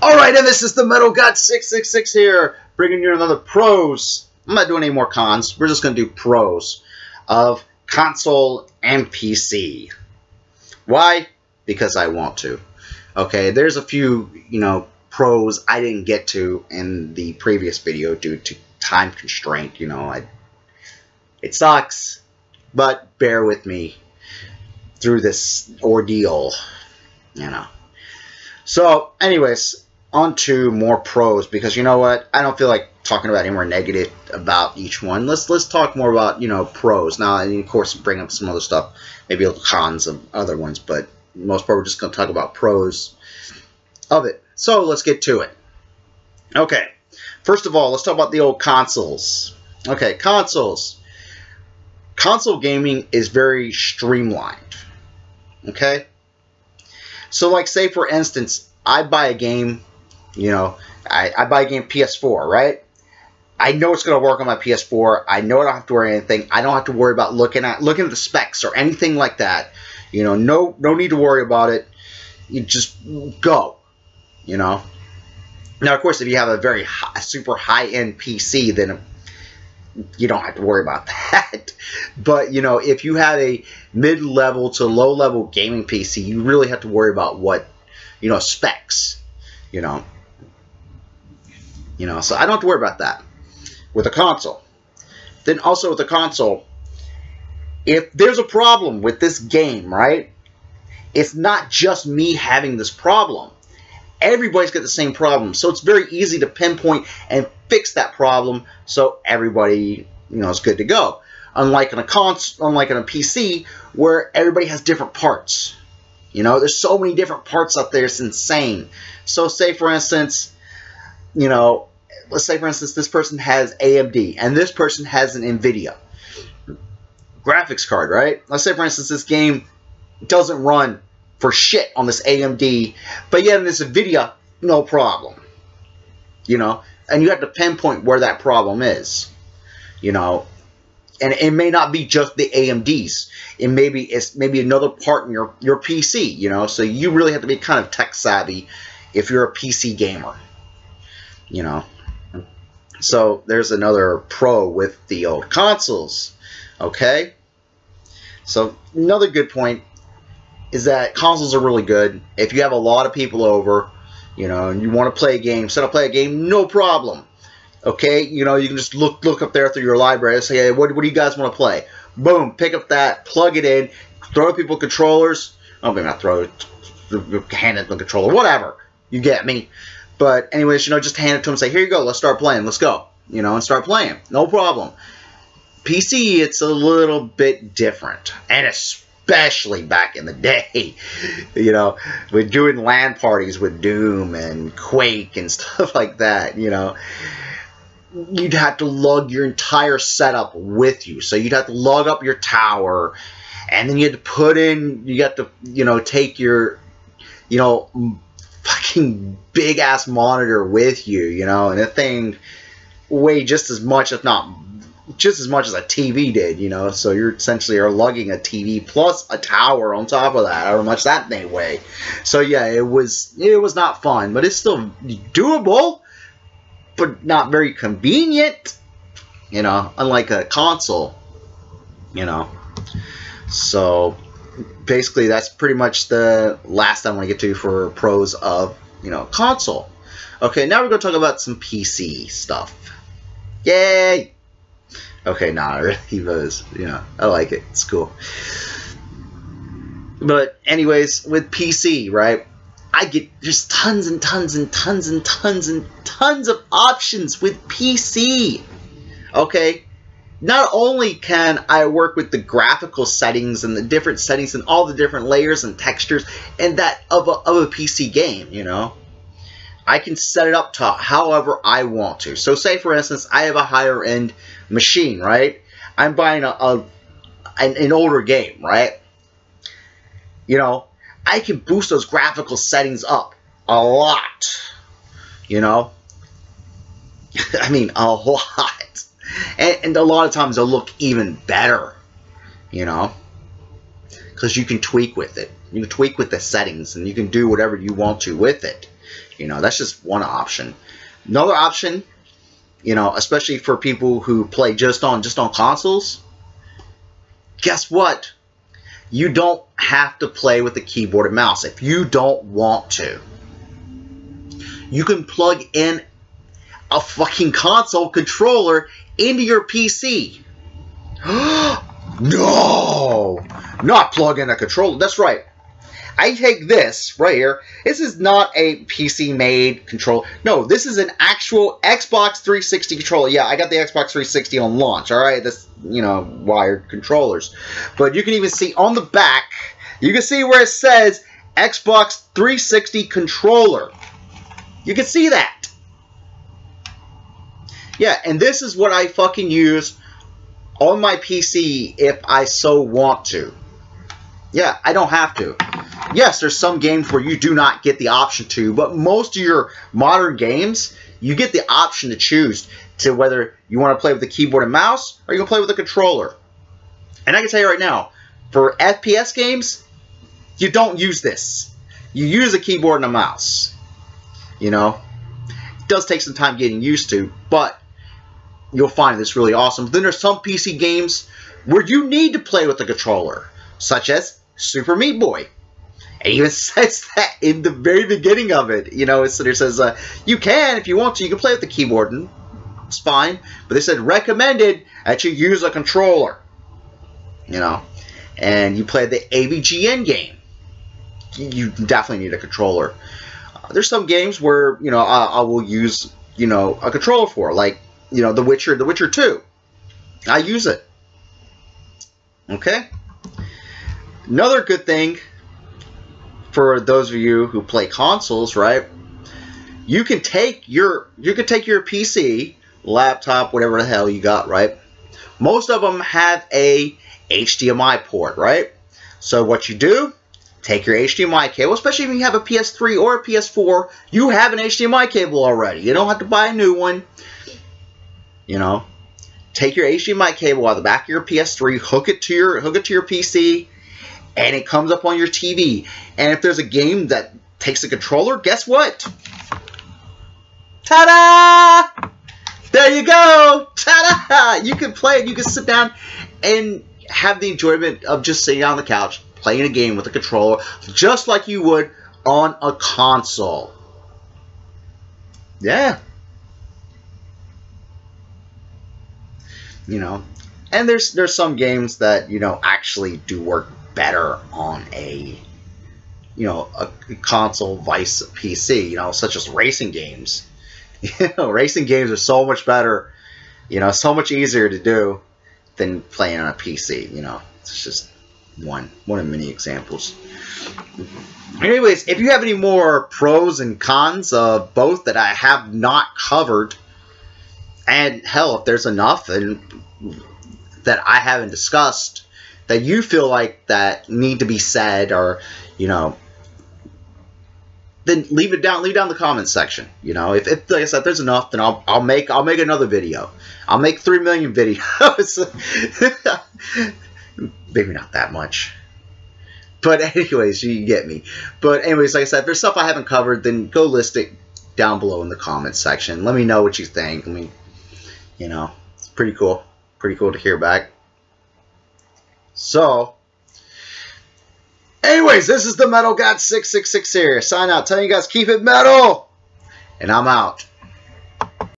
Alright, and this is the Metal God 666 here, bringing you another pros. I'm not doing any more cons. We're just going to do pros of console and PC. Why? Because I want to. Okay, there's a few, pros I didn't get to in the previous video due to time constraint. It sucks, but bear with me through this ordeal, So, anyways, on to more pros, because you know what? I don't feel like talking about any more negative about each one. Let's talk more about, pros. Now, and of course, bring up some other stuff, maybe cons of other ones, but most part we're just going to talk about pros of it. So, let's get to it. Okay, first of all, let's talk about the old consoles. Okay, consoles. Console gaming is very streamlined. Okay? So, like, say, for instance, I buy a game, I buy a game PS4, right? I know it's going to work on my PS4. I know I don't have to worry anything. I don't have to worry about looking at the specs or anything like that. No need to worry about it. You just go, Now, of course, if you have a very super high-end PC, then you don't have to worry about that. But, if you have a mid-level to low-level gaming PC, you really have to worry about what, specs, So I don't have to worry about that with a console. Then also with a console, if there's a problem with this game, right? It's not just me having this problem. Everybody's got the same problem. So it's very easy to pinpoint and fix that problem so everybody, is good to go. Unlike in a PC where everybody has different parts. There's so many different parts out there, it's insane. So say for instance, let's say for instance this person has AMD and this person has an NVIDIA graphics card, right? Let's say for instance this game doesn't run for shit on this AMD, but yet in this NVIDIA, no problem. And you have to pinpoint where that problem is. And it may not be just the AMDs. It's maybe another part in your PC, So you really have to be kind of tech savvy if you're a PC gamer. So there's another pro with the old consoles. Okay? So another good point is that consoles are really good. If you have a lot of people over, and you want to play a game, play a game, no problem. Okay, you can just look up there through your library and say, hey, what do you guys want to play? Boom, pick up that, plug it in, throw people controllers. Oh, maybe not throw it, hand it the controller, whatever. You get me. But anyways, just hand it to them and say, here you go, let's start playing, let's go. And start playing, no problem. PC, it's a little bit different. And especially back in the day, we're doing LAN parties with Doom and Quake and stuff like that, You'd have to lug your entire setup with you. So you'd have to lug up your tower, and then you had to take your, fucking big ass monitor with you, and the thing weighed just as much, if not just as much as a TV did, so you're essentially lugging a TV plus a tower on top of that, however much that may weigh. So yeah, it was not fun, but it's still doable, but not very convenient, unlike a console, So basically that's pretty much the last I want to get to for pros of, console. Okay, now we're going to talk about some PC stuff. Yay! Okay, nah, it really was, I like it. It's cool. But anyways, with PC, right? I get just tons and tons and tons and tons and tons of options with PC. Okay? Not only can I work with the graphical settings and the different settings and all the different layers and textures and that of a PC game, I can set it up to however I want to. So say for instance, I have a higher end machine, right? I'm buying an older game, right? I can boost those graphical settings up a lot, I mean, a lot. And a lot of times they'll look even better, because you can tweak with it. You can tweak with the settings, and you can do whatever you want to with it. You know, that's just one option. Another option, you know, especially for people who play just on consoles, guess what? You don't have to play with the keyboard and mouse if you don't want to. You can plug in a fucking console controller into your PC. No! Not plug in a controller. That's right. I take this right here. This is not a PC-made controller. No, this is an actual Xbox 360 controller. Yeah, I got the Xbox 360 on launch, alright? That's, you know, wired controllers. But you can even see on the back, you can see where it says Xbox 360 controller. You can see that. Yeah, and this is what I fucking use on my PC if I so want to. Yeah, I don't have to. Yes, there's some games where you do not get the option to, but most of your modern games, you get the option to choose to whether you want to play with the keyboard and mouse or you can play with a controller. And I can tell you right now, for FPS games, you don't use this. You use a keyboard and a mouse. You know? It does take some time getting used to, but you'll find this really awesome. Then there's some PC games where you need to play with the controller, such as Super Meat Boy. It even says that in the very beginning of it. You know, it says, you can, if you want to, you can play with the keyboard, and it's fine. But they said recommended that you use a controller. You know, and you play the AVGN game. You definitely need a controller. There's some games where, you know, I will use, you know, a controller for, like, you know, The Witcher 2. I use it. Okay? Another good thing for those of you who play consoles, right? You can take your PC, laptop, whatever the hell you got, right? Most of them have a HDMI port, right? So what you do, take your HDMI cable, especially if you have a PS3 or a PS4, you have an HDMI cable already. You don't have to buy a new one. You know, take your HDMI cable out of the back of your PS3, hook it to your PC, and it comes up on your TV. And if there's a game that takes a controller, guess what? Ta-da! There you go! Ta-da! You can play it. You can sit down and have the enjoyment of just sitting on the couch, playing a game with a controller, just like you would on a console. Yeah. You know, and there's some games that, you know, actually do work better on a, you know, a console vice PC, you know, such as racing games. You know, racing games are so much better, you know, so much easier to do than playing on a PC, you know. It's just one of many examples. Anyways, if you have any more pros and cons of both that I have not covered, and hell, if there's enough that I haven't discussed that you feel like that need to be said, or, you know, then leave it down in the comments section. You know, if like I said, there's enough, then I'll make another video. I'll make 3 million videos. Maybe not that much. But anyways, you get me. But anyways, like I said, if there's stuff I haven't covered, then go list it down below in the comments section. Let me know what you think. I mean, you know, it's pretty cool. Pretty cool to hear back. So, anyways, this is the Metal God 666 here. Sign out. Telling you guys, keep it metal. And I'm out.